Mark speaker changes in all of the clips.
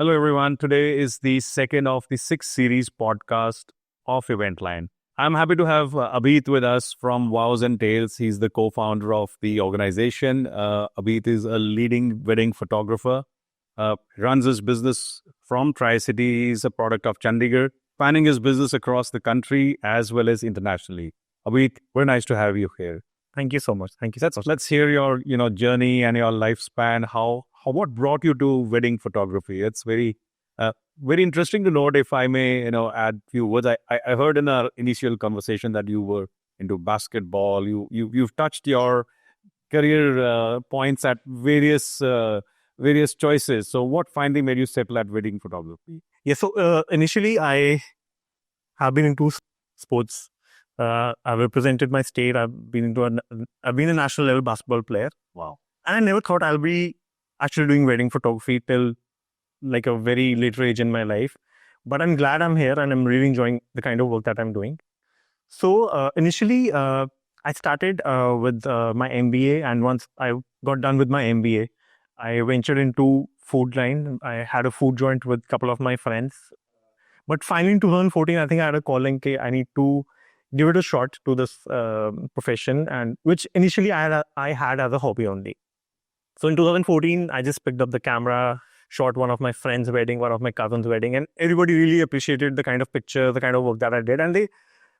Speaker 1: Hello, everyone. Today is the second of the sixth series podcast of Eventline. I'm happy to have Abhit with us from Vows and Tales. He's the co-founder of the organization. Abhit is a leading wedding photographer, runs his business from Tri-City. He's a product of Chandigarh, spanning his business across the country as well as internationally. Abhit, very nice to have you here.
Speaker 2: Thank you so much. Thank you so much.
Speaker 1: Let's hear your journey and your lifespan. How what brought you to wedding photography? It's very interesting to note. If I may add few words. I heard in our initial conversation that you were into basketball. You've touched your career points at various choices. So what finally made you settle at wedding photography?
Speaker 2: Yeah, so initially I have been into sports. I've represented my state. I've been a national level basketball player.
Speaker 1: Wow.
Speaker 2: And I never thought I'll be actually doing wedding photography till like a very later age in my life. But I'm glad I'm here and I'm really enjoying the kind of work that I'm doing. So initially, I started with my MBA, and once I got done with my MBA, I ventured into food line. I had a food joint with a couple of my friends. But finally in 2014, I think I had a calling, okay, I need to give it a shot to this profession, and which initially I had as a hobby only. So in 2014, I just picked up the camera, shot one of my friend's wedding, one of my cousin's wedding, and everybody really appreciated the kind of picture, the kind of work that I did, and they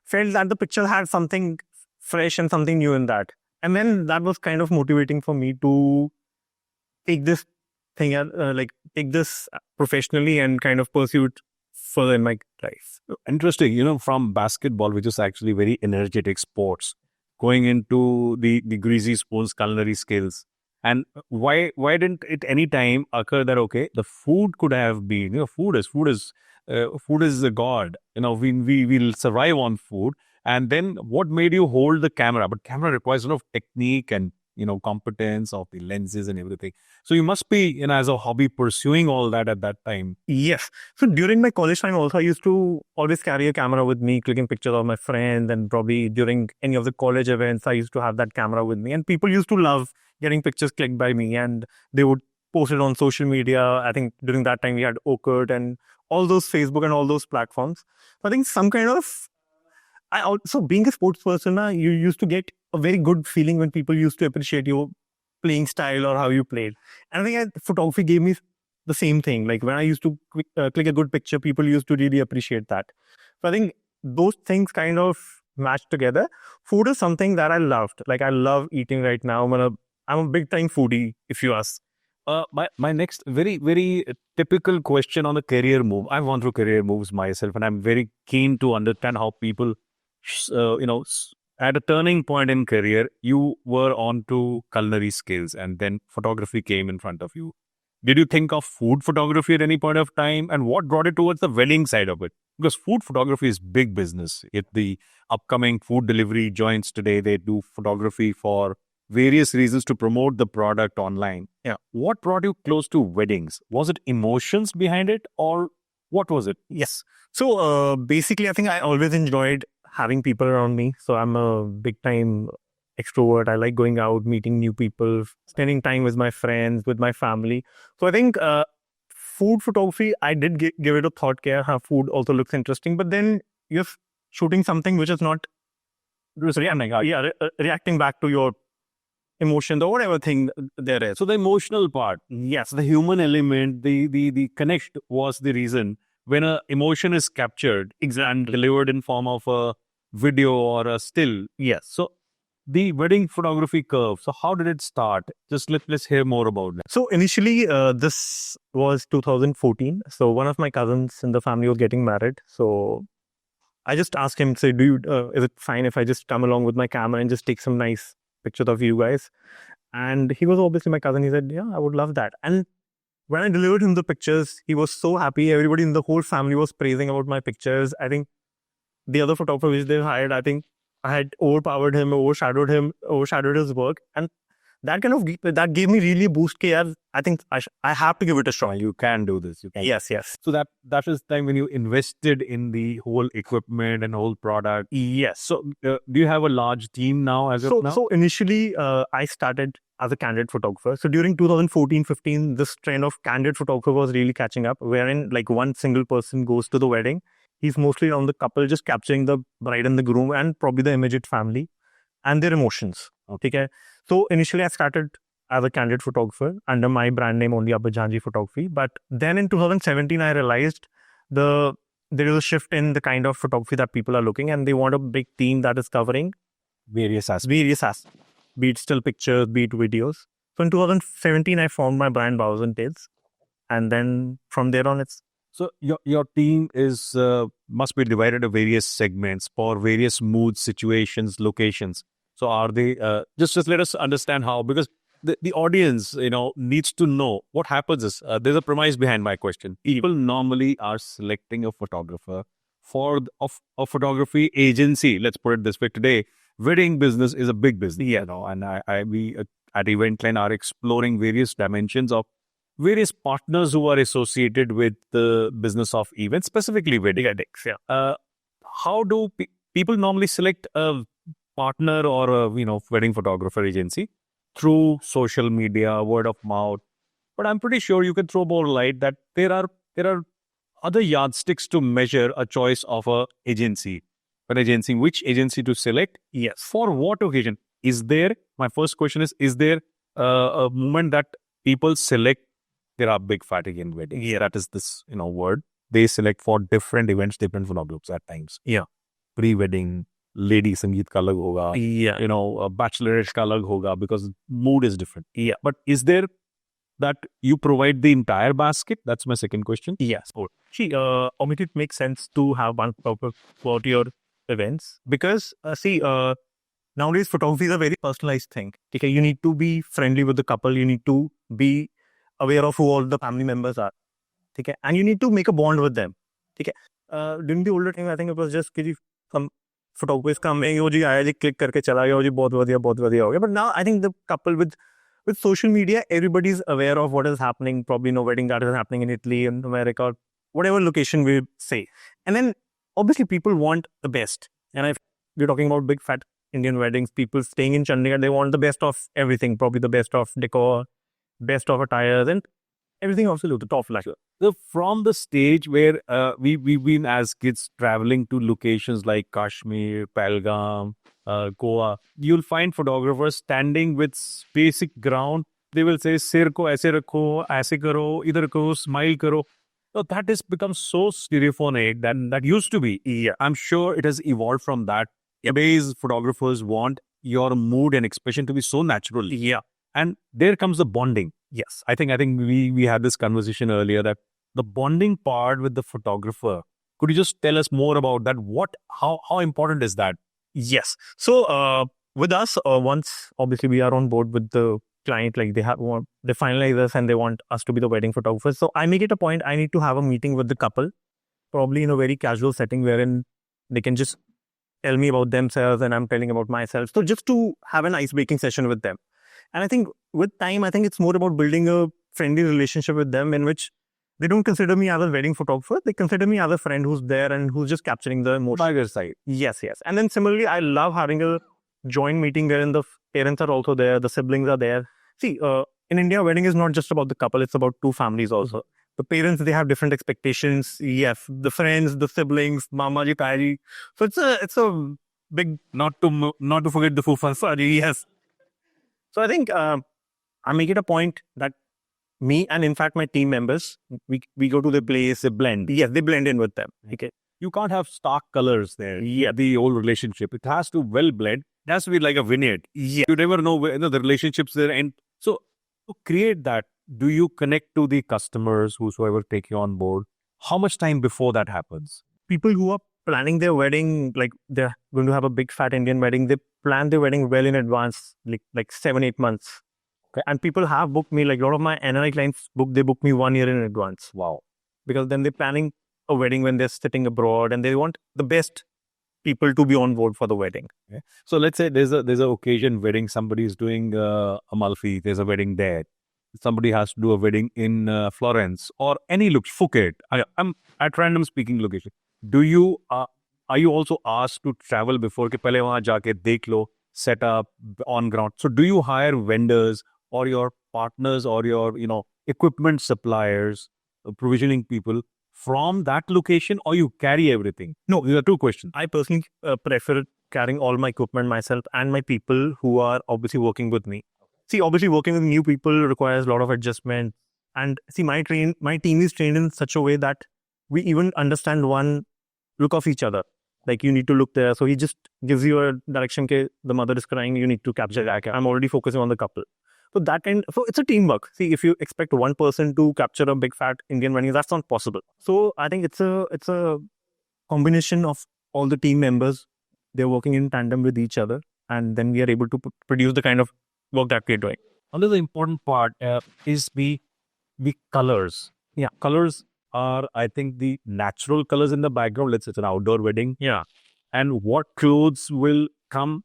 Speaker 2: felt that the picture had something fresh and something new in that. And then that was kind of motivating for me to take this thing, take this professionally and kind of pursue it further in my life.
Speaker 1: Interesting, from basketball, which is actually very energetic sports, going into the greasy spoons culinary skills. And why didn't it any time occur that, okay, the food could have been, food is a god, we'll survive on food. And then what made you hold the camera? But camera requires a lot of technique and competence of the lenses and everything. So you must be, as a hobby, pursuing all that at that time.
Speaker 2: Yes. So during my college time also, I used to always carry a camera with me, clicking pictures of my friends, and probably during any of the college events, I used to have that camera with me. And people used to love getting pictures clicked by me, and they would post it on social media. I think during that time we had Orkut and all those Facebook and all those platforms. So I think some kind of, I also, being a sports person, you used to get a very good feeling when people used to appreciate your playing style or how you played. And I think photography gave me the same thing. Like when I used to click a good picture, people used to really appreciate that. So I think those things kind of matched together. Food is something that I loved. Like I love eating right now. I'm a big time foodie, if you ask.
Speaker 1: My next very, very typical question on a career move. I've gone through career moves myself, and I'm very keen to understand how people, at a turning point in career, you were on to culinary skills and then photography came in front of you. Did you think of food photography at any point of time, and what brought it towards the wedding side of it? Because food photography is big business. The upcoming food delivery joints today, they do photography for various reasons to promote the product online. Yeah. What brought you close to weddings? Was it emotions behind it, or what was it?
Speaker 2: Yes. So basically, I think I always enjoyed having people around me. So I'm a big time extrovert. I like going out, meeting new people, spending time with my friends, with my family. So I think food photography, I did give it a thought care. How food also looks interesting, but then you're shooting something which is not reacting back to your emotion or whatever thing there is.
Speaker 1: So the emotional part,
Speaker 2: Yes.
Speaker 1: the human element, the connect was the reason when a emotion is captured and delivered in form of a video or a still.
Speaker 2: Yes.
Speaker 1: So the wedding photography curve. So how did it start? Just let's hear more about that.
Speaker 2: So initially, this was 2014. So one of my cousins in the family was getting married. So I just asked him, say, is it fine if I just come along with my camera and just take some nice pictures of you guys? And he was obviously my cousin. He said, yeah, I would love that. And when I delivered him the pictures, he was so happy. Everybody in the whole family was praising about my pictures. I think the other photographer which they hired, I think I had overpowered him, overshadowed his work. And that that gave me really a boost. I think I have to give it a shot.
Speaker 1: You can do this. You can.
Speaker 2: Yes.
Speaker 1: So that is the time when you invested in the whole equipment and whole product.
Speaker 2: Yes.
Speaker 1: So do you have a large team now as of now?
Speaker 2: So initially, I started as a candid photographer. So during 2014-15, this trend of candid photographer was really catching up, wherein like one single person goes to the wedding. He's mostly on the couple, just capturing the bride and the groom and probably the immediate family and their emotions. Okay. So initially, I started as a candid photographer under my brand name only, Abhit Photography. But then in 2017, I realized there is a shift in the kind of photography that people are looking, and they want a big team that is covering
Speaker 1: various aspects,
Speaker 2: be it still pictures, be it videos. So in 2017, I formed my brand Vows Tales, and then from there on, it's
Speaker 1: so your team is must be divided into various segments for various moods, situations, locations. So are they just let us understand how, because the audience needs to know what happens is there's a premise behind my question. People normally are selecting a photographer for a photography agency. Let's put it this way: today, wedding business is a big business, and we at Eventline are exploring various dimensions of various partners who are associated with the business of events, specifically weddings. How do people normally select a partner or a wedding photographer agency? Through social media, word of mouth. But I'm pretty sure you can throw more light that there are other yardsticks to measure a choice of a agency. Which agency to select?
Speaker 2: Yes.
Speaker 1: For what occasion? My first question is there a moment that people select? There are big fat Indian weddings.
Speaker 2: Yeah.
Speaker 1: That is this word. They select for different events, different photographers at times.
Speaker 2: Yeah.
Speaker 1: Pre-wedding, lady sangeet ka alag hoga.
Speaker 2: Yeah.
Speaker 1: Bachelorette ka alag hoga, because mood is different.
Speaker 2: Yeah.
Speaker 1: But is there that you provide the entire basket? That's my second question.
Speaker 2: Yes. See, Amit, it makes sense to have one proper for your events because nowadays photography is a very personalized thing. Okay, you need to be friendly with the couple. You need to be aware of who all the family members are. Okay, and you need to make a bond with them. Okay, during the older time, I think it was just some photographers coming, oh ji, aaya ji, click karke chala gaya, oh ji, bahut vadiya ho gaya. But now I think the couple with social media, everybody's aware of what is happening. Probably wedding that is happening in Italy, in America, whatever location we say. And then obviously people want the best. And if we're talking about big fat Indian weddings, people staying in Chandigarh, they want the best of everything. Probably the best of decor, best of attires, and everything also the top flash.
Speaker 1: So from the stage where we've been as kids traveling to locations like Kashmir, Pahalgam, Goa, you'll find photographers standing with basic ground. They will say, "Sir ko aise rakho, aise karo, idhar karo, smile karo." So that has become so stereophonic that used to be.
Speaker 2: Yeah.
Speaker 1: I'm sure it has evolved from that. Today's photographers want your mood and expression to be so natural.
Speaker 2: Yeah.
Speaker 1: And there comes the bonding.
Speaker 2: Yes.
Speaker 1: I think we had this conversation earlier that the bonding part with the photographer. Could you just tell us more about that? How important is that?
Speaker 2: Yes. So with us, once obviously we are on board with the client, like they finalize us and they want us to be the wedding photographer. So I make it a point, I need to have a meeting with the couple, probably in a very casual setting wherein they can just tell me about themselves and I'm telling about myself. So just to have an ice breaking session with them. And I think with time, I think it's more about building a friendly relationship with them in which they don't consider me as a wedding photographer. They consider me as a friend who's there and who's just capturing the emotion.
Speaker 1: By their side.
Speaker 2: Yes. And then similarly, I love having a joint meeting wherein the parents are also there, the siblings are there. See, in India, wedding is not just about the couple, it's about two families also. The parents, they have different expectations. Yes, the friends, the siblings, mama ji, taya ji. So it's a big,
Speaker 1: not to forget the fufa.
Speaker 2: Yes. So I think I make it a point that me and in fact my team members, we go to the place, they blend. Yes, they blend in with them. Okay.
Speaker 1: You can't have stark colors there.
Speaker 2: Yeah.
Speaker 1: The old relationship. It has to well blend. It has to be like a vineyard.
Speaker 2: Yeah.
Speaker 1: You never know where the relationships there end. So to create that, do you connect to the customers, whosoever take you on board? How much time before that happens?
Speaker 2: People who are planning their wedding, like they're going to have a big fat Indian wedding, they plan their wedding well in advance, like 7-8 months. Okay. And people have booked me, like a lot of my NRI clients they book me 1 year in advance.
Speaker 1: Wow.
Speaker 2: Because then they're planning a wedding when they're sitting abroad and they want the best people to be on board for the wedding.
Speaker 1: Okay. So let's say there's a occasion wedding. Somebody is doing Amalfi. There's a wedding there. Somebody has to do a wedding in Florence or any Phuket. I'm at random speaking location. Do you are you also asked to travel before? कि पहले वहाँ जाके देख लो, set up on ground. So do you hire vendors or your partners or your equipment suppliers, provisioning people from that location, or you carry everything? No, there are two questions.
Speaker 2: I personally prefer carrying all my equipment myself and my people who are obviously working with me. See, obviously working with new people requires a lot of adjustment. And see, my team is trained in such a way that we even understand one look of each other. Like, you need to look there. So he just gives you a direction. The mother is crying. You need to capture that. I'm already focusing on the couple. So it's a teamwork. See, if you expect one person to capture a big fat Indian wedding, that's not possible. So I think it's a combination of all the team members. They're working in tandem with each other, and then we are able to produce the kind of work that we're doing.
Speaker 1: Another important part is the colors.
Speaker 2: Yeah.
Speaker 1: Colors are, I think, the natural colors in the background. Let's say it's an outdoor wedding.
Speaker 2: Yeah.
Speaker 1: And what clothes will come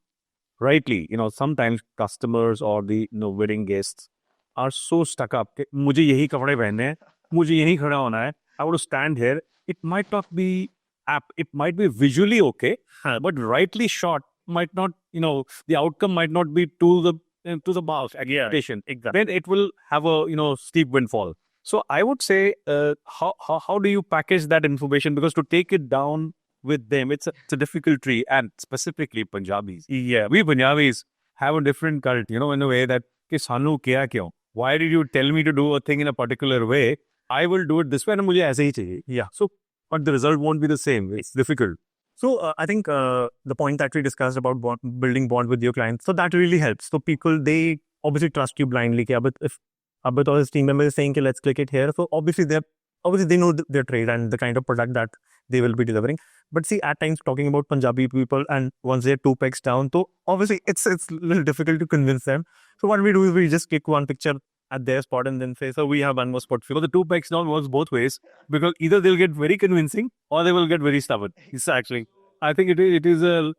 Speaker 1: rightly. Sometimes customers or the wedding guests are so stuck up. मुझे यही कपड़े पहनने हैं, मुझे यही खड़ा होना है. I want to stand here. It might not be apt. It might be visually okay, but rightly shot might not. The outcome might not be to the mark expectation.
Speaker 2: Yeah, exactly.
Speaker 1: Then it will have a steep windfall. So I would say, how do you package that information? Because to take it down with them, it's a difficult tree, and specifically Punjabis.
Speaker 2: Yeah.
Speaker 1: We Punjabis have a different cult, in a way that, कि सानू क्या क्यों? Why did you tell me to do a thing in a particular way? I will do it this way, and मुझे ऐसे ही चाहिए.
Speaker 2: Yeah.
Speaker 1: So, but the result won't be the same. It's difficult.
Speaker 2: So I think the point that we discussed about building bond with your clients, so that really helps. So people, they obviously trust you blindly. If Abhit or his team member is saying, let's click it here, so obviously they know their trade and the kind of product that they will be delivering. But see, at times talking about Punjabi people, and once they're 2 pegs down, so obviously it's a little difficult to convince them. So what we do is we just click one picture at their spot and then say, so we have one more spot.
Speaker 1: So the 2 pegs down works both ways, because either they'll get very convincing or they will get very stubborn. It's actually, I think it is a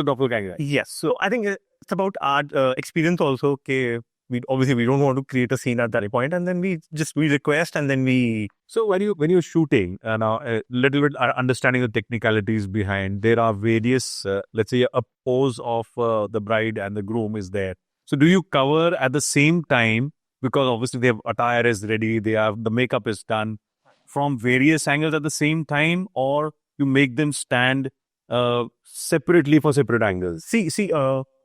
Speaker 1: doppelganger.
Speaker 2: Yes. So I think it's about our experience also. Okay, we don't want to create a scene at that point, and then we request, and then we.
Speaker 1: So when you're shooting, now a little bit understanding the technicalities behind, there are various, let's say a pose of the bride and the groom is there. So do you cover at the same time, because obviously their attire is ready, the makeup is done, from various angles at the same time, or you make them stand separately for separate angles?
Speaker 2: See.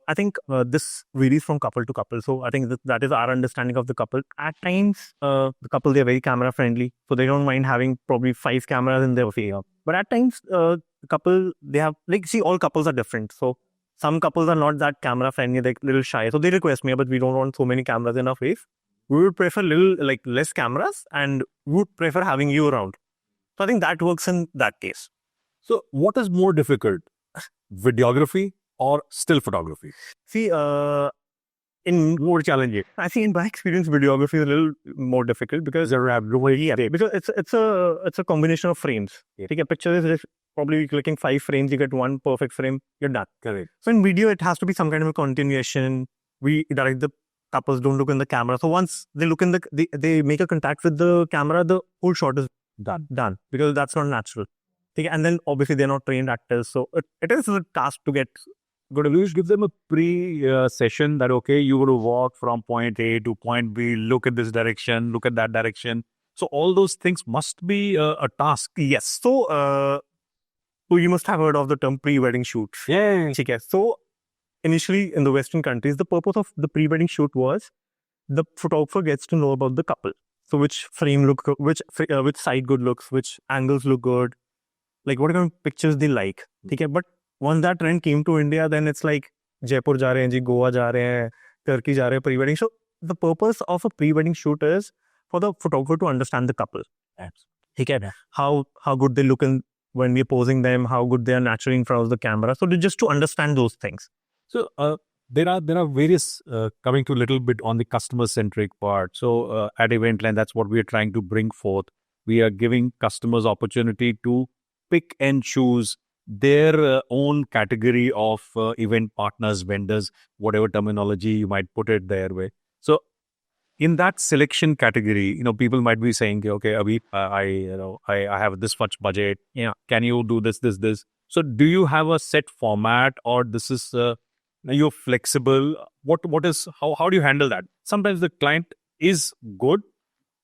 Speaker 2: I think this varies from couple to couple. So I think that is our understanding of the couple. At times, the couple, they're very camera friendly. So they don't mind having probably 5 cameras in their face. But at times, the couple, they have, all couples are different. So some couples are not that camera friendly, they're a little shy. So they request me, but we don't want so many cameras in our face. We would prefer less cameras, and we would prefer having you around. So I think that works in that case.
Speaker 1: So what is more difficult, videography or still photography?
Speaker 2: See, in more challenging. I think in my experience, videography is a little more difficult because it's a combination of frames.
Speaker 1: Yeah.
Speaker 2: Take a picture is probably clicking 5 frames, you get one perfect frame, you're done.
Speaker 1: Correct.
Speaker 2: So in video, it has to be some kind of a continuation. We direct the couples, don't look in the camera. So once they look in they make a contact with the camera, the whole shot is done because that's not natural. And then obviously they're not trained actors, so it is a task to get
Speaker 1: good. You give them a pre-session that, okay, you got to walk from point A to point B, look at this direction, look at that direction. So all those things must be a task.
Speaker 2: Yes. So you must have heard of the term pre-wedding shoot.
Speaker 1: Yeah.
Speaker 2: So initially in the Western countries, the purpose of the pre-wedding shoot was the photographer gets to know about the couple. So which frame look, which side good looks, which angles look good, like what kind of pictures they like. Okay, but once that trend came to India, then it's like Jaipur ja rahe hain ji, Goa ja rahe hain, Turkey ja rahe hain pre-wedding. So the purpose of a pre-wedding shoot is for the photographer to understand the couple. Okay, how good they look when we're posing them, how good they are naturally in front of the camera. So just to understand those things.
Speaker 1: So there are various coming to a little bit on the customer centric part. So at Eventland, that's what we are trying to bring forth. We are giving customers opportunity to pick and choose their own category of event partners, vendors, whatever terminology you might put it their way. So in that selection category, people might be saying, okay, Abhi, I have this much budget. Yeah, can you do this? So do you have a set format, or this is you're flexible? What is how do you handle that? Sometimes the client is good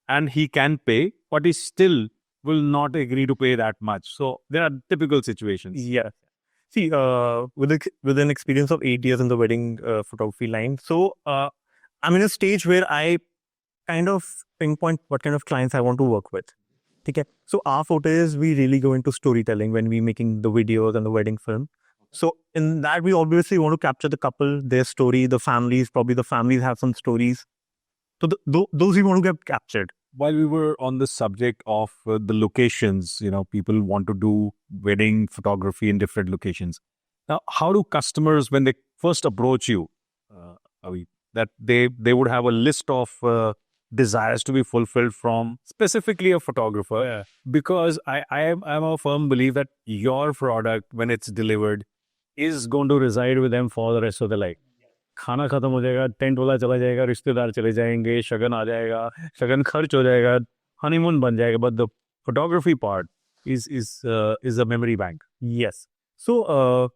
Speaker 1: and he can pay, but he still will not agree to pay that much. So there are typical situations.
Speaker 2: Yeah. See, with an experience of 8 years in the wedding photography line, so I'm in a stage where I kind of pinpoint what kind of clients I want to work with. Okay. So our photos, we really go into storytelling when we making the videos and the wedding film. So in that, we obviously want to capture the couple, their story, the families. Probably the families have some stories. So those we want to get captured.
Speaker 1: While we were on the subject of the locations, people want to do wedding photography in different locations. Now, how do customers, when they first approach you, Avi, that they would have a list of desires to be fulfilled from specifically a photographer?
Speaker 2: Yeah.
Speaker 1: Because I'm a firm believer that your product, when it's delivered, is going to reside with them for the rest of their life. खाना खत्म हो जाएगा, tent वाला चला जाएगा, रिश्तेदार चले जाएंगे, शगन आ जाएगा, शगन खर्च हो जाएगा, हनीमून बन जाएगा, but the photography part is a memory bank.
Speaker 2: Yes. So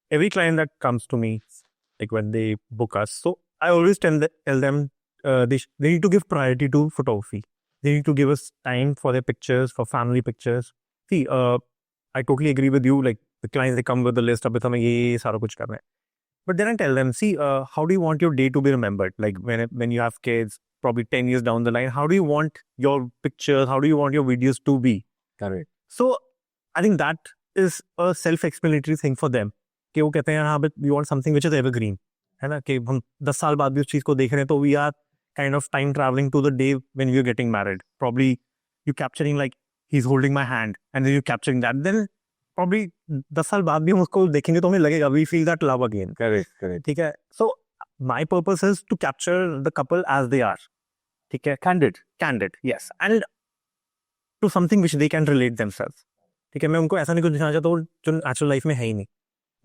Speaker 2: every client that comes to me, like when they book us, so I always tell them they need to give priority to photography. They need to give us time for their pictures, for family pictures. See, I totally agree with you. Like the clients, they come with the list, abhi hame ye sara kuch karna hai. But then I tell them, see, how do you want your day to be remembered? Like when you have kids, probably 10 years down the line, how do you want your pictures, how do you want your videos to be?
Speaker 1: Correct.
Speaker 2: So I think that is a self-explanatory thing for them. कि वो कहते हैं हाँ but we want something which is evergreen, है ना कि हम 10 साल बाद भी उस चीज को देख रहे हैं तो we are kind of time traveling to the day when we are getting married. Probably you capturing like he's holding my hand and then you capturing that. Then probably 10 साल बाद भी हम उसको देखेंगे तो हमें लगेगा we feel that love again.
Speaker 1: Correct.
Speaker 2: ठीक है. So my purpose is to capture the couple as they are. ठीक है. Candid, yes. And to something which they can relate themselves. ठीक है. मैं उनको ऐसा नहीं कुछ दिखाना चाहता हूँ जो नेचुरल लाइफ में है ही नहीं.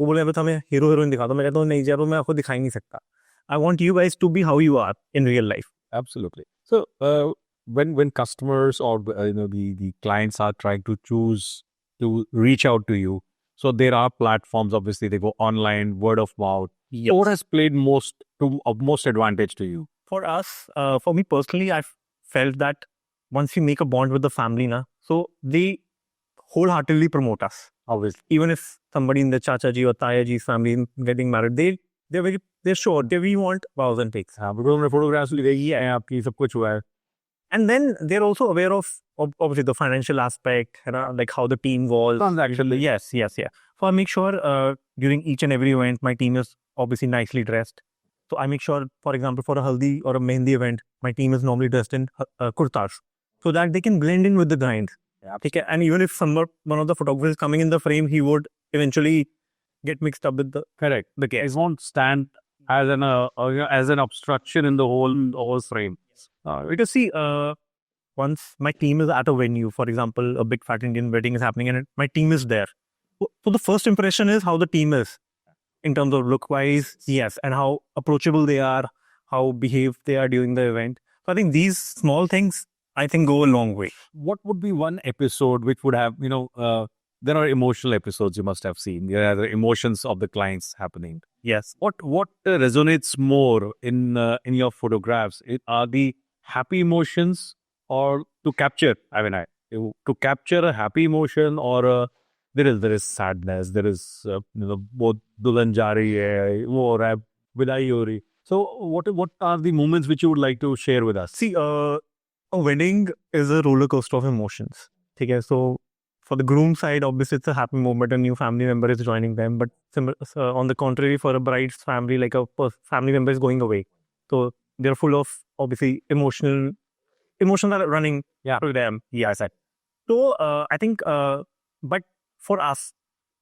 Speaker 2: वो बोले बस हमें हीरो हीरोइन दिखा दो. मैं कहता हूँ नहीं यार मैं आपको दिखा ही नहीं सकता. I want you guys to be how you are in real life.
Speaker 1: Absolutely. So when customers or the clients are trying to choose to reach out to you, so there are platforms. Obviously, they go online, word of mouth.
Speaker 2: Yes.
Speaker 1: What has played most advantage to you?
Speaker 2: For us, for me personally, I've felt that once we make a bond with the family, so they wholeheartedly promote us.
Speaker 1: Obviously,
Speaker 2: Even if somebody in the Chacha ji or Taya ji's family getting married, they're sure we want vows and takes.
Speaker 1: photographs आपकी सब कुछ हुआ है.
Speaker 2: And then they're also aware of obviously the financial aspect, like how the team was.
Speaker 1: Transactionally.
Speaker 2: Yes. So I make sure during each and every event, my team is obviously nicely dressed. So I make sure, for example, for a haldi or a mehndi event, my team is normally dressed in kurtas so that they can blend in with the grind.
Speaker 1: Yeah.
Speaker 2: Okay? And even if one of the photographers is coming in the frame, he would eventually get mixed up with the
Speaker 1: Correct.
Speaker 2: the case.
Speaker 1: It won't stand as an obstruction in the whole frame.
Speaker 2: Because see, once my team is at a venue, for example, a big fat Indian wedding is happening and my team is there. So the first impression is how the team is in terms of look wise, yes, and how approachable they are, how behaved they are during the event. So I think these small things, I think, go a long way.
Speaker 1: What would be one episode which would have, there are emotional episodes you must have seen. There are the emotions of the clients happening.
Speaker 2: Yes.
Speaker 1: What resonates more in your photographs? Are the happy emotions or to capture? To capture a happy emotion or there is sadness. There is both dulan ja rahi hai, wo ho raha hai, vidai ho rahi. So what are the moments which you would like to share with us?
Speaker 2: See, a wedding is a roller coaster of emotions. Okay, so for the groom side, obviously it's a happy moment, a new family member is joining them. But on the contrary, for a bride's family, like a family member is going away. So they're full of obviously emotions are running through them. Yes. So I think, but for us,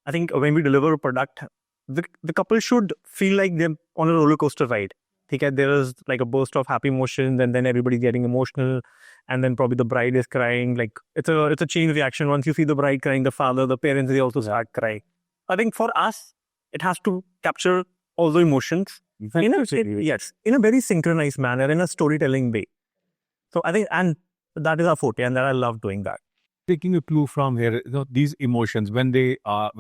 Speaker 2: I think when we deliver a product, the couple should feel like they're on a roller coaster ride. Okay, there is like a burst of happy emotions and then everybody's getting emotional and then probably the bride is crying. Like it's a chain reaction. Once you see the bride crying, the father, the parents, they also start crying. I think for us, it has to capture all the emotions in a very synchronized manner, in a storytelling way. So I think, and that is our forte, and that I love doing that.
Speaker 1: Taking a clue from here, these emotions when you are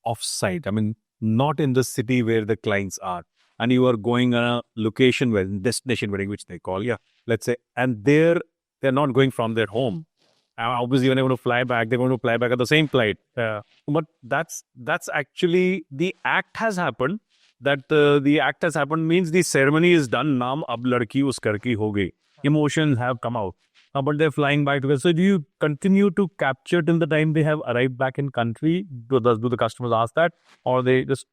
Speaker 1: off site. I mean, not in the city where the clients are, and you are going on a location wedding, destination wedding, which they call, yeah, let's say, and they're not going from their home. Obviously, when they want to fly back, they're going to fly back at the same flight. But that's actually the act has happened. That the act has happened means the ceremony is done. Naam ab ladki us kar ki ho gayi. Emotions have come out. But they're flying back together. So do you continue to capture till the time they have arrived back in country? Do the customers ask that, or they just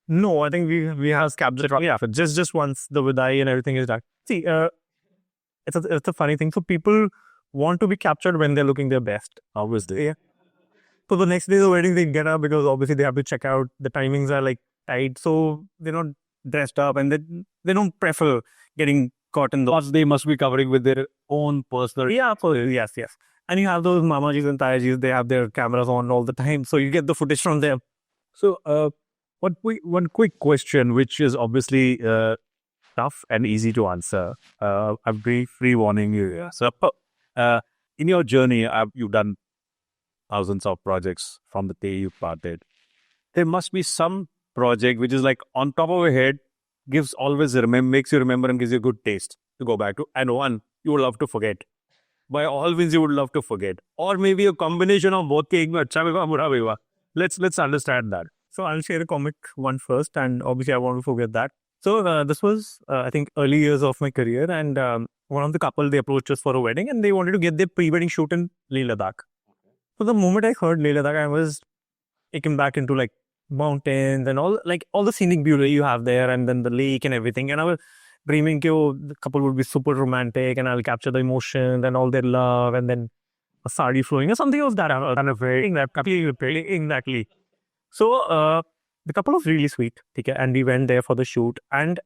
Speaker 2: No, I think we have captured it. Yeah, just once the vidai and everything is done. See, it's a funny thing. So people want to be captured when they're looking their best.
Speaker 1: obviously?
Speaker 2: Yeah. So the next day of the wedding, they get up because obviously they have to check out. The timings are like tight, so they're not dressed up, and they don't prefer getting caught in the.
Speaker 1: Plus, they must be covering with their own personal.
Speaker 2: Yeah, so yes. And you have those mamajis and tayajis, they have their cameras on all the time, so you get the footage from them.
Speaker 1: So, one quick question, which is obviously tough and easy to answer. I'm free warning you here. So, in your journey, you've done thousands of projects from the day you started. There must be some project which is like on top of your head, makes you remember and gives you a good taste to go back to, and one you would love to forget. By all means, you would love to forget, or maybe a combination of both. Ke ek mein acha bhi hua, bura bhi hua. Let's understand that.
Speaker 2: So I'll share a comic one first, and obviously I won't forget that. So this was, I think, early years of my career, and one of the couple, they approached us for a wedding, and they wanted to get their pre-wedding shoot in Leh Ladakh. So the moment I heard Leh Ladakh, I was taken back into like mountains and all the scenic beauty you have there, and then the lake and everything. And I was dreaming that the couple would be super romantic, and I'll capture the emotion and all their love, and then a sari flowing or something of that. Kind of exactly. So the couple was really sweet, okay, and we went there for the shoot. And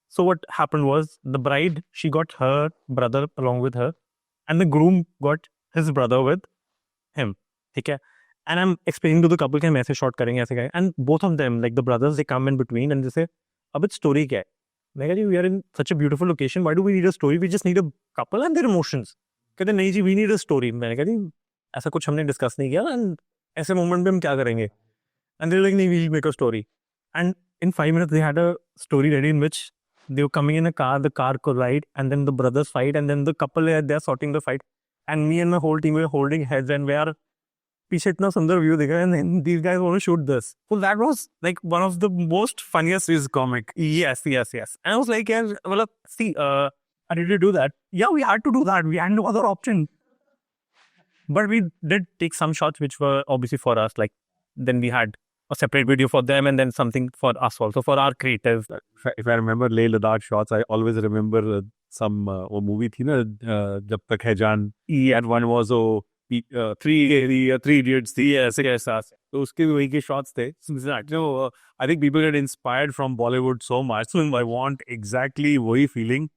Speaker 2: so what happened was, the bride, she got her brother along with her, and the groom got his brother with him, okay. And I'm explaining to the couple कि हम ऐसे shot करेंगे ऐसे करेंगे, and both of them, like the brothers, they come in between and they say, "Abhit, story क्या है?" मैं कहती, "We are in such a beautiful location. Why do we need a story? We just need a couple and their emotions." कहते, "नहीं जी, we need a story." मैंने कहती, ऐसा कुछ हमने discuss नहीं किया, and ऐसे moment में हम क्या करेंगे? And they're like, "नहीं, we'll make a story." And in 5 minutes, they had a story ready in which they were coming in a car, the car collide, and then the brothers fight, and then the couple, they're sorting the fight. And me and my whole team were holding heads, and we are पीछे इतना सुंदर view दिखा, and these guys want to shoot this. So that was like one of the most funniest is comic. Yes. And I was like, yeah, well, see, how did you do that? Yeah, we had to do that. We had no other option. But we did take some shots which were obviously for us. Like, then we had a separate video for them, and then something for us also, for our creative.
Speaker 1: If I remember Leh Ladakh shots, I always remember some movie थी ना, जब तक है जान.
Speaker 2: Yeah.
Speaker 1: And one was three idiots थी ऐसे. तो उसके भी वही के shots थे. So, I think people get inspired from Bollywood so much. So I want exactly वही feeling.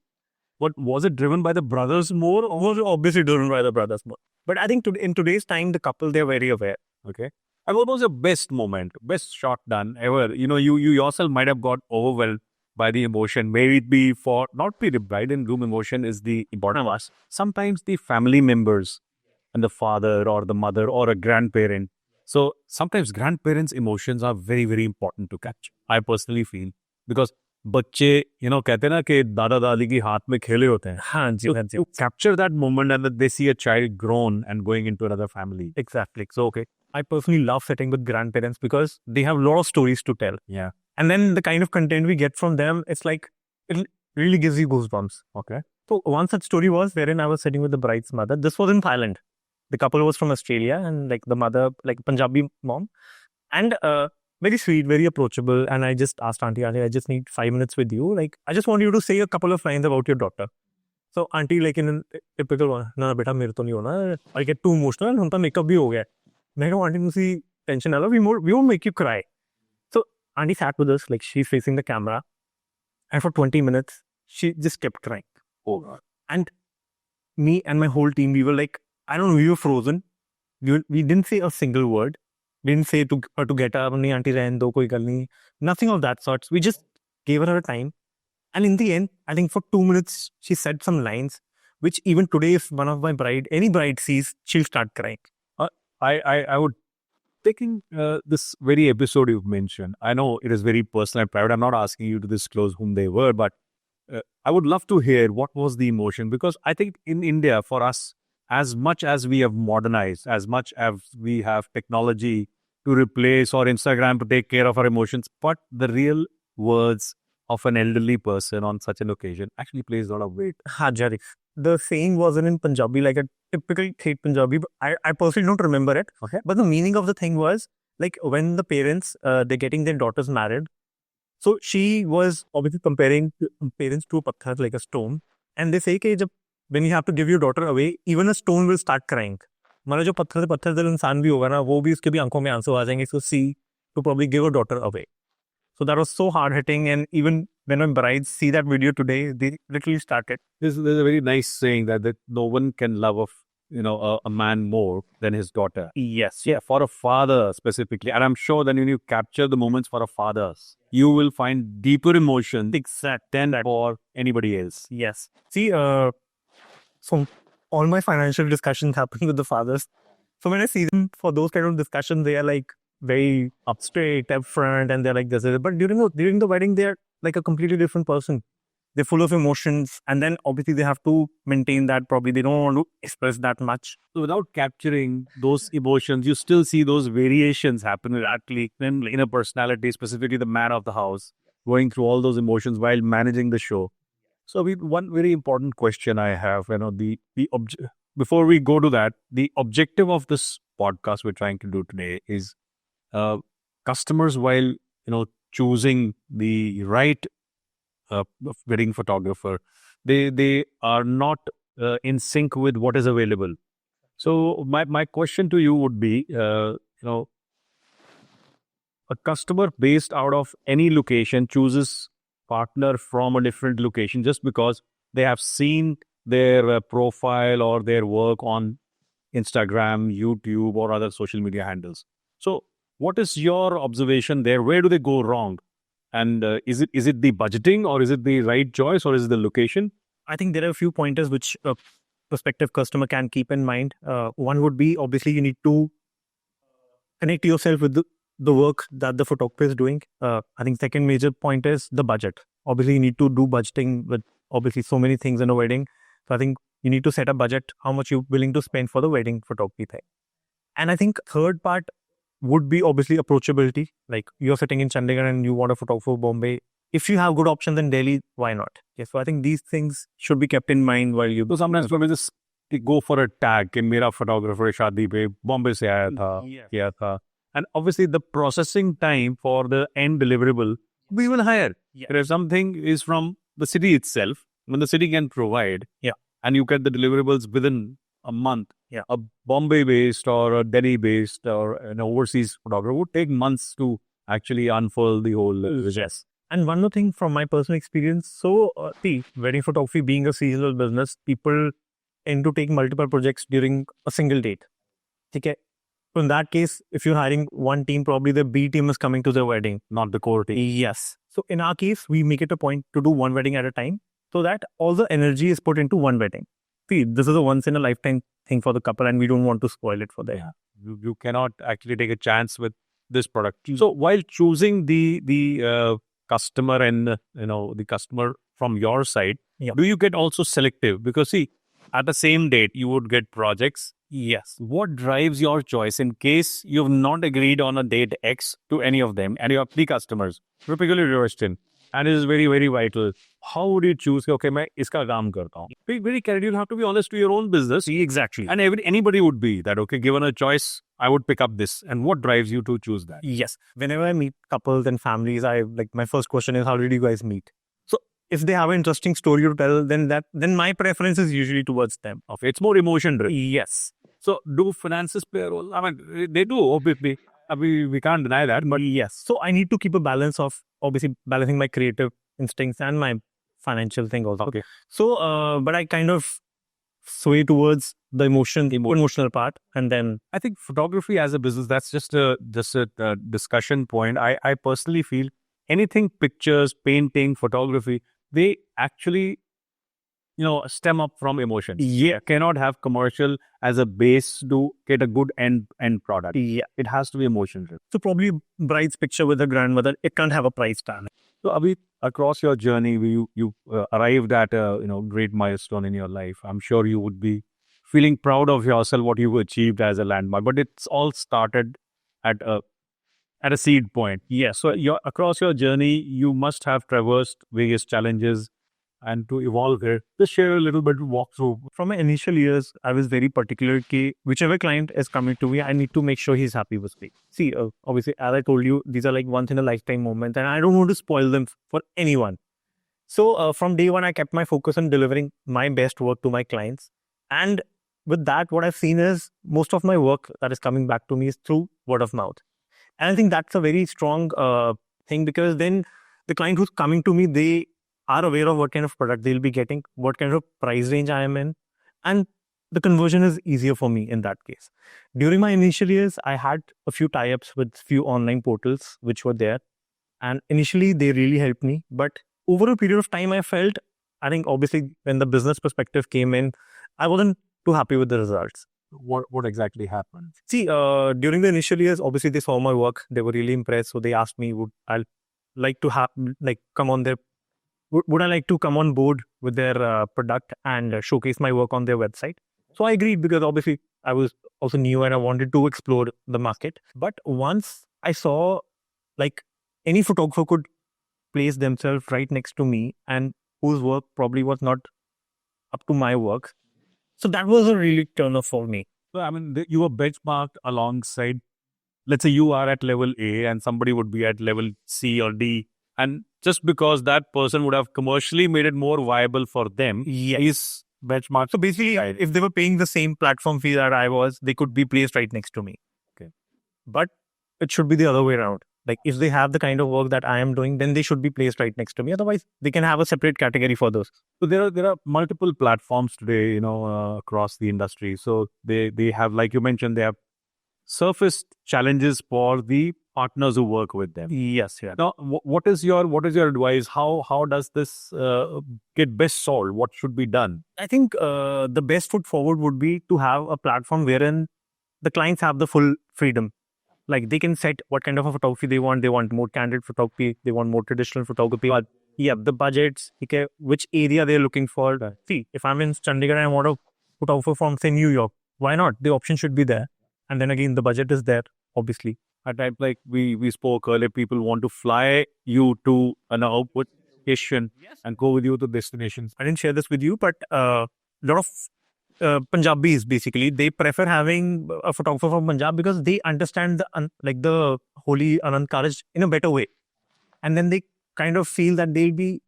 Speaker 1: What was it driven by the brothers more?
Speaker 2: Or was obviously driven by the brothers more. But I think in today's time, the couple, they're very aware.
Speaker 1: Okay. And what was your best moment, best shot done ever? You yourself might have got overwhelmed by the emotion. Maybe it be not be the bride and groom emotion is the important one. Sometimes the family members and the father or the mother or a grandparent. So sometimes grandparents' emotions are very, very important to capture. I personally feel, because बच्चे कहते हैं ना कि दादा दादी की हाथ में खेले होते हैं.
Speaker 2: हाँ जी, हाँ जी.
Speaker 1: You capture that moment and that they see a child grown and going into another family.
Speaker 2: Exactly. So, okay. I personally love sitting with grandparents because they have a lot of stories to tell.
Speaker 1: Yeah.
Speaker 2: And then the kind of content we get from them, it's like, it really gives you goosebumps.
Speaker 1: Okay.
Speaker 2: So one such story was wherein I was sitting with the bride's mother. This was in Thailand. The couple was from Australia, and like the mother, like Punjabi mom, and very sweet, very approachable. And I just asked auntie, I just need 5 minutes with you. Like, I just want you to say a couple of lines about your daughter. So auntie, like in a typical one, "Na beta, mere to nahi hona. I get too emotional. Unka makeup bhi ho gaya." I go, "Auntie, musi tension na lo. We won't make you cry." So auntie sat with us, like she's facing the camera, and for 20 minutes she just kept crying.
Speaker 1: Oh God.
Speaker 2: And me and my whole team, we were like, I don't know, we were frozen. We didn't say a single word. We didn't say to her to get up, "Nahi, auntie, rehne do, koi gal nahi." Nothing of that sorts. We just gave her a time. And in the end, I think for 2 minutes, she said some lines, which even today, if one of any bride sees, she'll start crying.
Speaker 1: I would taking this very episode you've mentioned. I know it is very personal and private. I'm not asking you to disclose whom they were, but I would love to hear what was the emotion, because I think in India, for us, as much as we have modernized, as much as we have technology to replace or Instagram to take care of our emotions, but the real words of an elderly person on such an occasion actually plays a lot of weight.
Speaker 2: Hajari. The saying wasn't in Punjabi, like a typical Thate Punjabi. But I personally don't remember it.
Speaker 1: Okay.
Speaker 2: But the meaning of the thing was like when the parents they're getting their daughters married. So she was obviously comparing parents to a pathar, like a stone. And they say that when you have to give your daughter away, even a stone will start crying. मतलब जो पत्थर से पत्थर दिल इंसान भी होगा ना, वो भी उसके भी आंखों में आंसू आ जाएंगे. So see to probably give a daughter away. So that was so hard hitting. And even when my brides see that video today, they literally started.
Speaker 1: There's a very nice saying that no one can love a man more than his daughter.
Speaker 2: Yes.
Speaker 1: Yeah, for a father specifically, and I'm sure that when you capture the moments for a fathers, you will find deeper emotion than for anybody else.
Speaker 2: Yes. See, so all my financial discussions happen with the fathers. So when I see them for those kind of discussions, they are like very up straight, up front, and they're like this. But during the wedding, they're like a completely different person. They're full of emotions, and then obviously they have to maintain that. Probably they don't want to express that much.
Speaker 1: So without capturing those emotions, you still see those variations happen actually in a personality, specifically the man of the house, going through all those emotions while managing the show. So one very important question I have, before we go to that, the objective of this podcast we're trying to do today is uh, customers, while choosing the right wedding photographer, they are not in sync with what is available. So my question to you would be, a customer based out of any location chooses partner from a different location just because they have seen their profile or their work on Instagram, YouTube, or other social media handles. So, what is your observation there? Where do they go wrong? And is it the budgeting, or is it the right choice, or is it the location?
Speaker 2: I think there are a few pointers which a prospective customer can keep in mind. One would be obviously you need to connect yourself with the work that the photographer is doing. I think second major point is the budget. Obviously, you need to do budgeting with obviously so many things in a wedding. So I think you need to set a budget, how much you're willing to spend for the wedding photography thing. And I think third part would be obviously approachability. Like you're sitting in Chandigarh and you want a photographer Bombay. If you have good options in Delhi, why not? Yes, so I think these things should be kept in mind while you.
Speaker 1: So sometimes we just go for a tag कि मेरा photographer शादी पे Bombay से आया था, किया था. And obviously the processing time for the end deliverable will be even higher.
Speaker 2: Yeah.
Speaker 1: If something is from the city itself, when the city can provide,
Speaker 2: Yeah.
Speaker 1: and you get the deliverables within a month,
Speaker 2: Yeah.
Speaker 1: a Bombay-based or a Delhi-based or an overseas photographer would take months to actually unfold the whole
Speaker 2: Yes. And one more thing from my personal experience. So, see, wedding photography being a seasonal business, people tend to take multiple projects during a single date. Okay. So in that case, if you're hiring one team, probably the B team is coming to the wedding,
Speaker 1: not the core team.
Speaker 2: Yes. So in our case, we make it a point to do one wedding at a time so that all the energy is put into one wedding. See, this is a once in a lifetime thing for the couple and we don't want to spoil it for them.
Speaker 1: Yeah. You cannot actually take a chance with this product. So while choosing the customer and the customer from your side, do you get also selective? Because see, at the same date, you would get projects.
Speaker 2: Yes.
Speaker 1: What drives your choice in case you've not agreed on a date X to any of them and you have 3 customers, typically question, and it is very, very vital. How would you choose, okay, मैं इसका काम करता हूँ? Be very careful. You'll have to be honest to your own business.
Speaker 2: Exactly.
Speaker 1: And anybody would be that, okay, given a choice, I would pick up this. And what drives you to choose that?
Speaker 2: Yes. Whenever I meet couples and families, my first question is, how did you guys meet? So if they have an interesting story to tell, then my preference is usually towards them.
Speaker 1: Okay, it's more emotion driven.
Speaker 2: Yes.
Speaker 1: So do finances play a role? I mean, they do, obviously. We can't deny that, but
Speaker 2: yes. So I need to keep a balance of obviously balancing my creative instincts and my financial thing also.
Speaker 1: Okay.
Speaker 2: So, but I kind of sway towards the emotional part, and then
Speaker 1: I think photography as a business, that's just a discussion point. I personally feel anything pictures, painting, photography, they actually stem up from emotions.
Speaker 2: Yeah.
Speaker 1: Cannot have commercial as a base to get a good end product.
Speaker 2: Yeah.
Speaker 1: It has to be emotion driven.
Speaker 2: So probably bride's picture with her grandmother, it can't have a price tag.
Speaker 1: So Abhi, across your journey, you arrived at a great milestone in your life. I'm sure you would be feeling proud of yourself what you achieved as a landmark. But it's all started at a seed point.
Speaker 2: Yes.
Speaker 1: So across your journey, you must have traversed various challenges, and to evolve here, just share a little bit walkthrough.
Speaker 2: From my initial years, I was very particular that whichever client is coming to me, I need to make sure he's happy with me. See, obviously, as I told you, these are like once in a lifetime moments, and I don't want to spoil them for anyone. So from day one, I kept my focus on delivering my best work to my clients. And with that, what I've seen is most of my work that is coming back to me is through word of mouth. And I think that's a very strong thing, because then the client who's coming to me, they are aware of what kind of product they'll be getting, what kind of price range I am in, and the conversion is easier for me in that case. During my initial years, I had a few tie-ups with few online portals which were there, and initially they really helped me. But over a period of time, I think obviously when the business perspective came in, I wasn't too happy with the results.
Speaker 1: What exactly happened?
Speaker 2: See, during the initial years, obviously they saw my work, they were really impressed, so they asked me, would I like to come on their would I like to come on board with their product and showcase my work on their website? So I agreed, because obviously I was also new and I wanted to explore the market. But once I saw like any photographer could place themselves right next to me and whose work probably was not up to my work. So that was a really turn off for me.
Speaker 1: So, I mean, you were benchmarked alongside, let's say you are at level A and somebody would be at level C or D. And just because that person would have commercially made it more viable for them, is benchmarked.
Speaker 2: So basically, if they were paying the same platform fee that I was, they could be placed right next to me.
Speaker 1: Okay.
Speaker 2: But it should be the other way around. Like if they have the kind of work that I am doing, then they should be placed right next to me. Otherwise, they can have a separate category for those.
Speaker 1: So there are multiple platforms today, across the industry. So they have, like you mentioned, they have surfaced challenges for the partners who work with them.
Speaker 2: Yes, yeah.
Speaker 1: Now, what is your advice? How does this get best solved? What should be done?
Speaker 2: I think the best foot forward would be to have a platform wherein the clients have the full freedom. Like they can set what kind of a photography they want. They want more candid photography. They want more traditional photography. But yeah, the budgets, okay, which area they're looking for. See, if I'm in Chandigarh and I want a photographer from, say, New York, why not? The option should be there. And then again, the budget is there, obviously.
Speaker 1: At times, like we spoke earlier, people want to fly you to an output location and go with you to destinations.
Speaker 2: I didn't share this with you, but a lot of Punjabis, basically, they prefer having a photographer from Punjab because they understand the holy Anand Karaj in a better way. And then they kind of feel that they'll be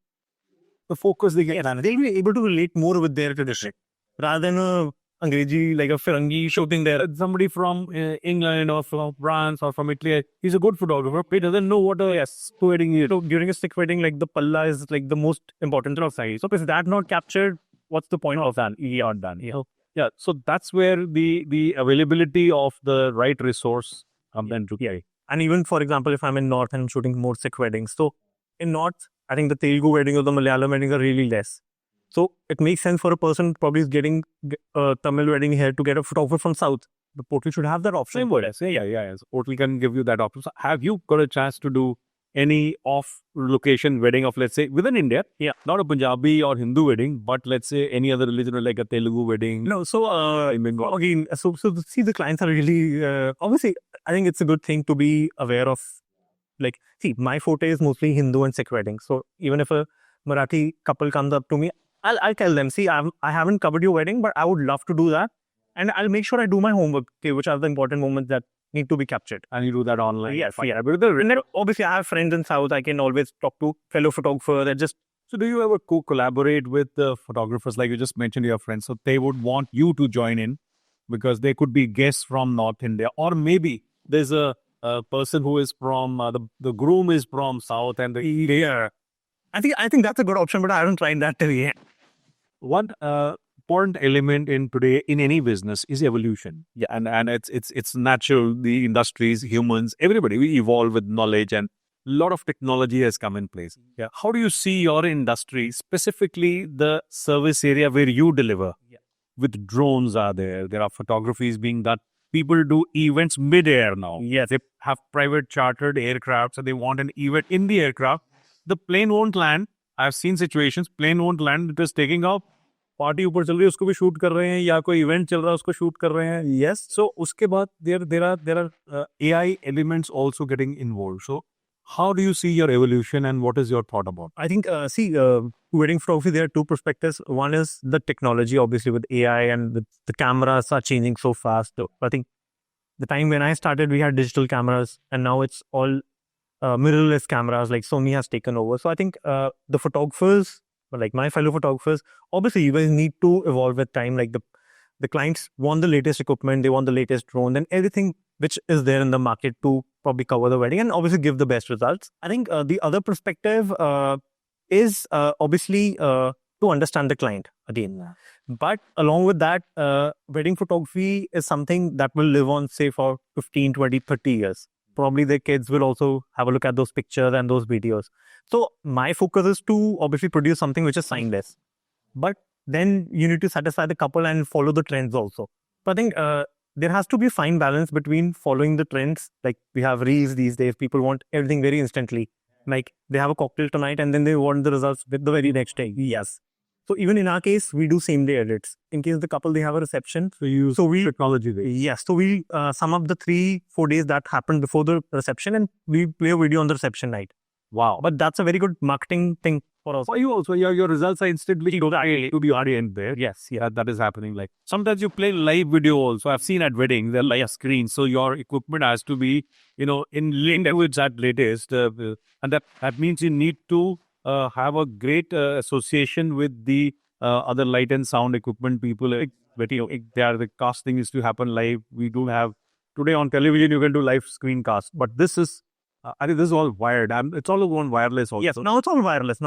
Speaker 1: The focus they get.
Speaker 2: they'll be able to relate more with their tradition rather than a Angrezi, like a Firangi shooting there.
Speaker 1: Somebody from England or from France or from Italy, he's a good photographer. He doesn't know what a wedding is.
Speaker 2: So during a stick wedding, like the palla is like the most important of size. So if that not captured, what's the point of that?
Speaker 1: Yeah, done. Yeah. So that's where the availability of the right resource comes into play.
Speaker 2: And even for example, if I'm in North and I'm shooting more Sikh weddings, so in North, I think the Telugu wedding or the Malayalam weddings are really less. So it makes sense for a person probably is getting a Tamil wedding here to get a photographer from South. The portal should have that option.
Speaker 1: Same word. Yeah. So portal can give you that option. So have you got a chance to do any off-location wedding of, let's say, within India?
Speaker 2: Yeah.
Speaker 1: Not a Punjabi or Hindu wedding, but let's say any other religion, like a Telugu wedding.
Speaker 2: No, so again, so see, the clients are really obviously. I think it's a good thing to be aware of. Like, see, my forte is mostly Hindu and Sikh weddings. So even if a Marathi couple comes up to me, I'll tell them, see, I haven't covered your wedding, but I would love to do that, and I'll make sure I do my homework. Okay, which are the important moments that need to be captured.
Speaker 1: And you do that online.
Speaker 2: Yes, yeah. But then obviously, I have friends in South. I can always talk to fellow photographers.
Speaker 1: So do you ever collaborate with the photographers, like you just mentioned, your friends? So they would want you to join in because they could be guests from North India, or maybe there's a person who is from the groom is from South and
Speaker 2: I think that's a good option, but I haven't tried that till yet.
Speaker 1: One important element in today in any business is evolution. Yeah, and it's natural. The industries, humans, everybody, we evolve with knowledge, and a lot of technology has come in place. Yeah. How do you see your industry, specifically the service area where you deliver? With drones are there are photographies being done. People do events mid-air now. Yes, they have private chartered aircraft, so they want an event in the aircraft. The plane won't land. I've seen situations, plane won't land, it is taking off, party ऊपर चल रही है उसको भी shoot कर रहे हैं, या कोई इवेंट चल रहा है उसको शूट कर रहे हैं. Yes, so उसके बाद there are AI elements also getting involved. So how do you see your evolution, and what is your thought about?
Speaker 2: I think, wedding photography, there are two perspectives. One is the technology, obviously, with AI, and the cameras are changing so fast. So I think the time when I started, we had digital cameras, and now it's all mirrorless cameras, like Sony has taken over. So I think the photographers, like my fellow photographers, obviously you guys need to evolve with time. Like the clients want the latest equipment, they want the latest drone, and everything which is there in the market to probably cover the wedding and obviously give the best results. I think the other perspective is obviously to understand the client again. Yeah. But along with that, wedding photography is something that will live on, say, for 15, 20, 30 years. Probably their kids will also have a look at those pictures and those videos. So my focus is to obviously produce something which is signless. But then you need to satisfy the couple and follow the trends also. So I think there has to be a fine balance between following the trends. Like we have reels these days, people want everything very instantly. Like they have a cocktail tonight and then they want the results with the very next day. Yes. So even in our case, we do same day edits. In case the couple, they have a reception.
Speaker 1: So we technology there.
Speaker 2: Yes. So we sum up the 3-4 days that happened before the reception and we play a video on the reception night.
Speaker 1: Wow.
Speaker 2: But that's a very good marketing thing for us.
Speaker 1: For you also, your results are instantly to the audience there. Yes, yeah, that is happening. Like sometimes you play live video also. I've seen at weddings, they're like a screen. So your equipment has to be, in language at latest. And that means you need to have a great association with the other light and sound equipment people. The casting is to happen live. We do have, today on television, you can do live screencast. But this is, I think this is all wired. It's all on wireless also.
Speaker 2: Yes, now it's all wireless.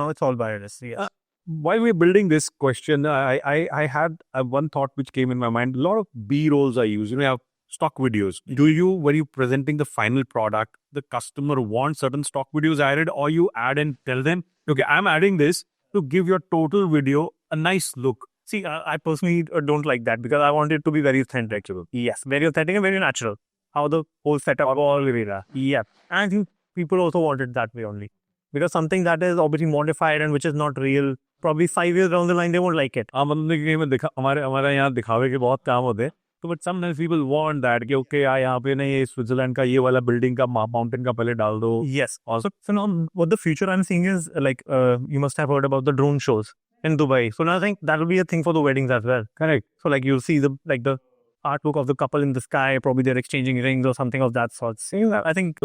Speaker 2: Yes.
Speaker 1: While we're building this question, I had one thought which came in my mind. A lot of B-rolls are used. You have stock videos. Do you, when you're presenting the final product, the customer wants certain stock videos added, or you add and tell them, okay, I'm adding this to give your total video a nice look?
Speaker 2: See, I personally don't like that because I want it to be very authentic. Yes, very authentic and very natural. How the whole setup all yeah. And I think people also want it that way only. Because something that is obviously modified and which is not real, probably 5 years down the line, they won't like it.
Speaker 1: हमारे यहाँ दिखावे के बहुत काम होते हैं. So but sometimes people want that कि okay यहाँ पे ना ये Switzerland का ये वाला building का mountain का पहले डाल दो.
Speaker 2: Yes. Also, so now what the future I'm seeing is like you must have heard about the drone shows in Dubai. So now I think that will be a thing for the weddings as well.
Speaker 1: Correct.
Speaker 2: So like you'll see the artwork of the couple in the sky, probably they're exchanging rings or something of that sort. So I think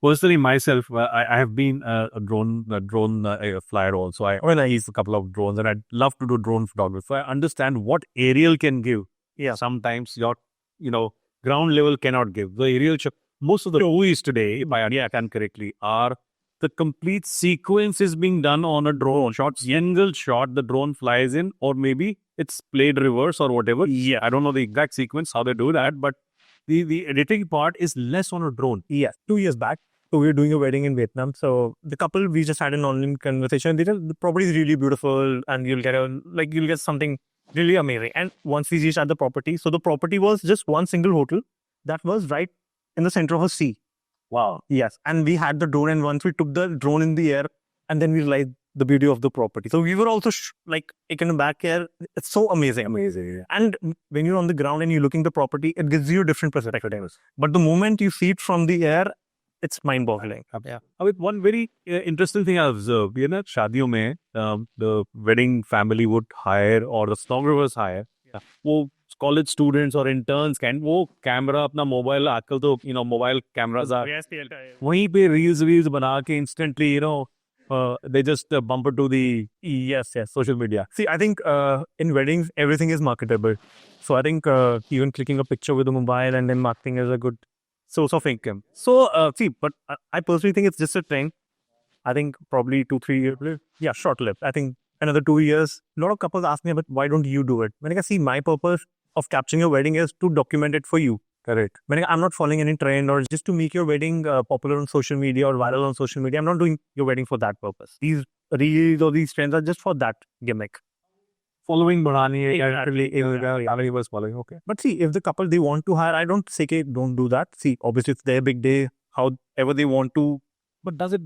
Speaker 1: personally myself, I have been a drone flyer also. I use a couple of drones and I'd love to do drone photography. So I understand what aerial can give.
Speaker 2: Yeah.
Speaker 1: Sometimes your, ground level cannot give. The aerial most of the movies today, if I understand correctly, are the complete sequence is being done on a drone shot. Single shot, the drone flies in, or maybe it's played reverse or whatever.
Speaker 2: Yeah.
Speaker 1: I don't know the exact sequence, how they do that, but the editing part is less on a drone.
Speaker 2: Yes. 2 years back, so we were doing a wedding in Vietnam. So the couple, we just had an online conversation. They said the property is really beautiful and you'll get something really amazing. And once we reached at the property, so the property was just one single hotel that was right in the center of a sea.
Speaker 1: Wow.
Speaker 2: Yes. And we had the drone, and once we took the drone in the air, and then we realized the beauty of the property. So we were also taken back here. It's so amazing.
Speaker 1: Amazing. Yeah.
Speaker 2: And when you're on the ground and you're looking at the property, it gives you a different perspective. But the moment you see it from the air, it's mind-boggling.
Speaker 1: Yeah. With one very interesting thing I observed, शादियों में the wedding family would hire or the photographers hire. Yeah. वो college students or interns can वो camera अपना mobile आजकल तो mobile cameras are वहीं पे reels बना के instantly they just bump it to the social media.
Speaker 2: See, I think in weddings everything is marketable. So I think even clicking a picture with a mobile and then marketing is a good source of income. So but I personally think it's just a trend. I think probably 2-3 years, short-lived. I think another 2 years, a lot of couples ask me, but why don't you do it? When I see my purpose of capturing your wedding is to document it for you.
Speaker 1: Correct.
Speaker 2: When I'm not following any trend or just to make your wedding popular on social media or viral on social media. I'm not doing your wedding for that purpose. These reels or these trends are just for that gimmick.
Speaker 1: Following Barani,
Speaker 2: Exactly.
Speaker 1: family was following. Okay.
Speaker 2: But see, if the couple they want to hire, I don't say, okay, don't do that. See, obviously it's their big day, however they want to.
Speaker 1: But does it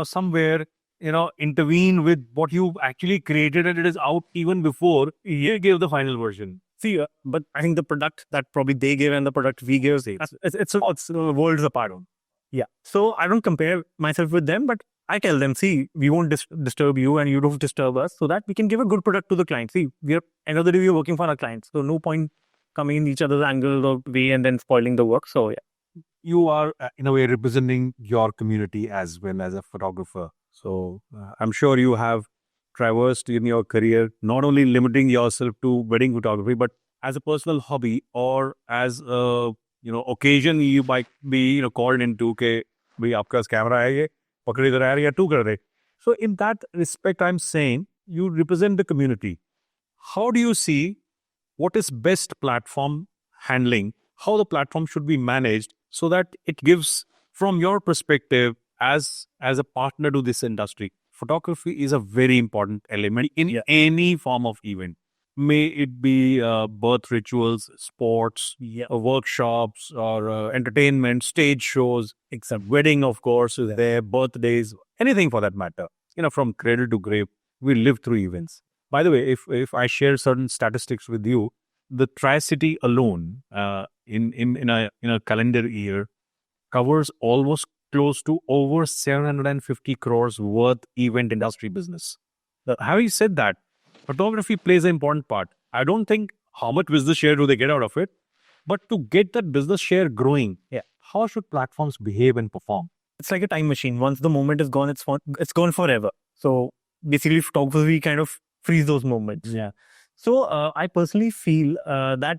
Speaker 1: somewhere intervene with what you actually created and it is out even before you gave the final version?
Speaker 2: See, but I think the product that probably they give and the product we give, it's worlds apart. Yeah. So I don't compare myself with them, but I tell them, see, we won't disturb you and you don't disturb us so that we can give a good product to the client. See, end of the day, we're working for our clients. So no point coming in each other's angles or way and then spoiling the work. So yeah.
Speaker 1: You are in a way representing your community as well as a photographer. So I'm sure you have traversed in your career, not only limiting yourself to wedding photography, but as a personal hobby or as a occasion you might be called into के भाई आपका camera है ये पकड़ इधर आ रही है तू कर दे. So in that respect, I'm saying you represent the community. How do you see what is best platform handling? How the platform should be managed so that it gives, from your perspective as a partner to this industry, photography is a very important element in any form of event. May it be birth rituals, sports, workshops, or entertainment, stage shows, except wedding, of course, their birthdays, anything for that matter. From cradle to grave, we live through events. By the way, if I share certain statistics with you, the Tri-City alone in a calendar year covers almost close to over 750 crores worth event industry business. Having said that, photography plays an important part. I don't think how much business share do they get out of it, but to get that business share growing, how should platforms behave and perform?
Speaker 2: It's like a time machine. Once the moment is gone, it's gone forever. So basically, photography kind of frees those moments.
Speaker 1: Yeah.
Speaker 2: So I personally feel that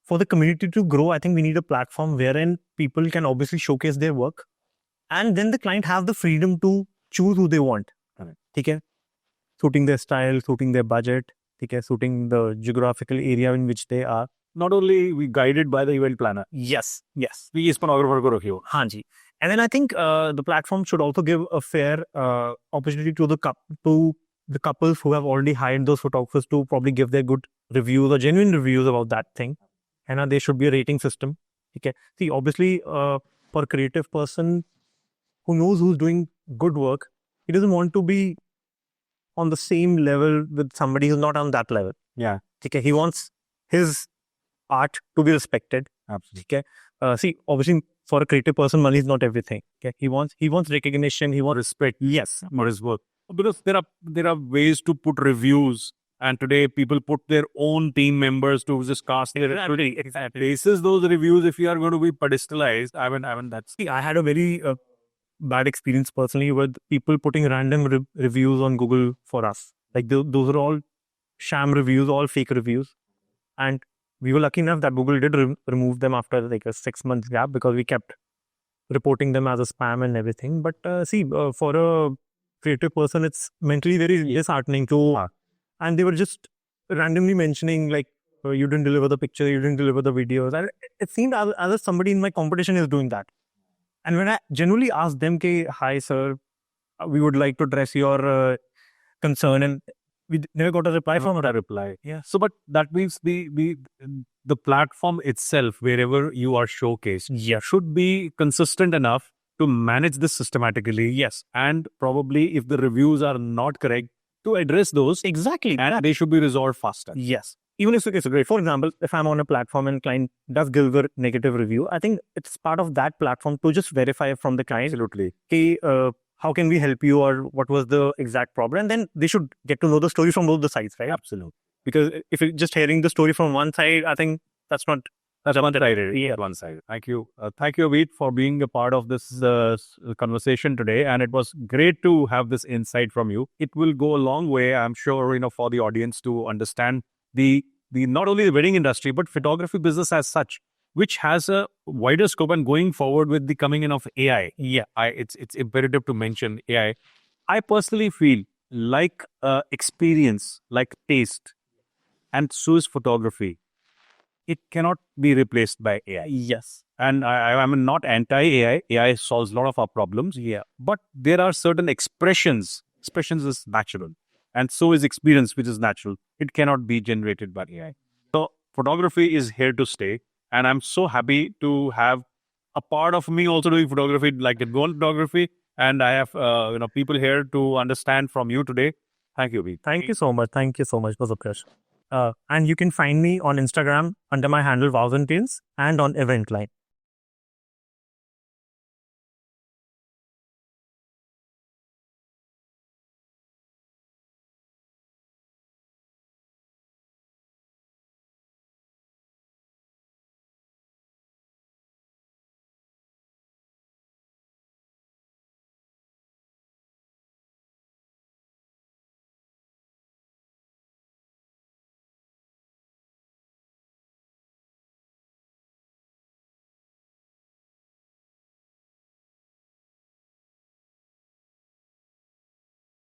Speaker 2: for the community to grow, I think we need a platform wherein people can obviously showcase their work, and then the client have the freedom to choose who they want. Okay, suiting their style, suiting their budget, okay, suiting the geographical area in which they are.
Speaker 1: Not only we guided by the event planner.
Speaker 2: Yes.
Speaker 1: We is photographer ko rakhiyo.
Speaker 2: Hanji. And then I think the platform should also give a fair opportunity to the couples who have already hired those photographers to probably give their good reviews or genuine reviews about that thing. And there should be a rating system. Okay. See, obviously, for a creative person who knows who's doing good work, he doesn't want to be on the same level with somebody who's not on that level.
Speaker 1: Yeah.
Speaker 2: Okay. He wants his art to be respected.
Speaker 1: Absolutely.
Speaker 2: Okay. See, obviously, for a creative person, money is not everything. Okay. He wants recognition. He wants
Speaker 1: respect.
Speaker 2: Yes.
Speaker 1: For his work. Because there are ways to put reviews, and today people put their own team members to just cast their
Speaker 2: exactly.
Speaker 1: basis those reviews. If you are going to be pedestalized, I mean that's.
Speaker 2: I had a very bad experience personally with people putting random reviews on Google for us. Like those are all sham reviews, all fake reviews, and we were lucky enough that Google did remove them after like a 6 months gap because we kept reporting them as a spam and everything. But for a creative person, it's mentally very disheartening to, and they were just randomly mentioning like, you didn't deliver the picture, you didn't deliver the videos, and it seemed as if somebody in my competition is doing that. And when I genuinely asked them, hi sir, we would like to address your concern, and we never got a reply from
Speaker 1: a reply.
Speaker 2: Yeah.
Speaker 1: So, but that means the platform itself, wherever you are showcased, should be consistent enough to manage this systematically.
Speaker 2: Yes.
Speaker 1: And probably if the reviews are not correct, to address those.
Speaker 2: Exactly.
Speaker 1: And they should be resolved faster.
Speaker 2: Yes. Even if it's great. For example, if I'm on a platform and client does give a negative review, I think it's part of that platform to just verify from the client.
Speaker 1: Absolutely.
Speaker 2: Okay, how can we help you, or what was the exact problem? And then they should get to know the story from both the sides, right?
Speaker 1: Absolutely.
Speaker 2: Because if you're just hearing the story from one side, I think that's one-sided.
Speaker 1: Yeah, one-sided. Thank you. Thank you, Abhit, for being a part of this conversation today. And it was great to have this insight from you. It will go a long way, I'm sure, for the audience to understand the not only the wedding industry, but photography business as such, which has a wider scope. And going forward with the coming in of AI, it's imperative to mention AI. I personally feel like experience, like taste, and so is photography. It cannot be replaced by AI.
Speaker 2: Yes.
Speaker 1: And I'm not anti-AI. AI solves a lot of our problems.
Speaker 2: Yeah.
Speaker 1: But there are certain expressions. Expressions is natural. And so is experience, which is natural. It cannot be generated by AI. So photography is here to stay. And I'm so happy to have a part of me also doing photography, like the goal photography. And I have people here to understand from you today. Thank you, Abhi.
Speaker 2: Thank you so much. Thank you so much, Prakash. And you can find me on Instagram under my handle Vows Tales and on Eventline.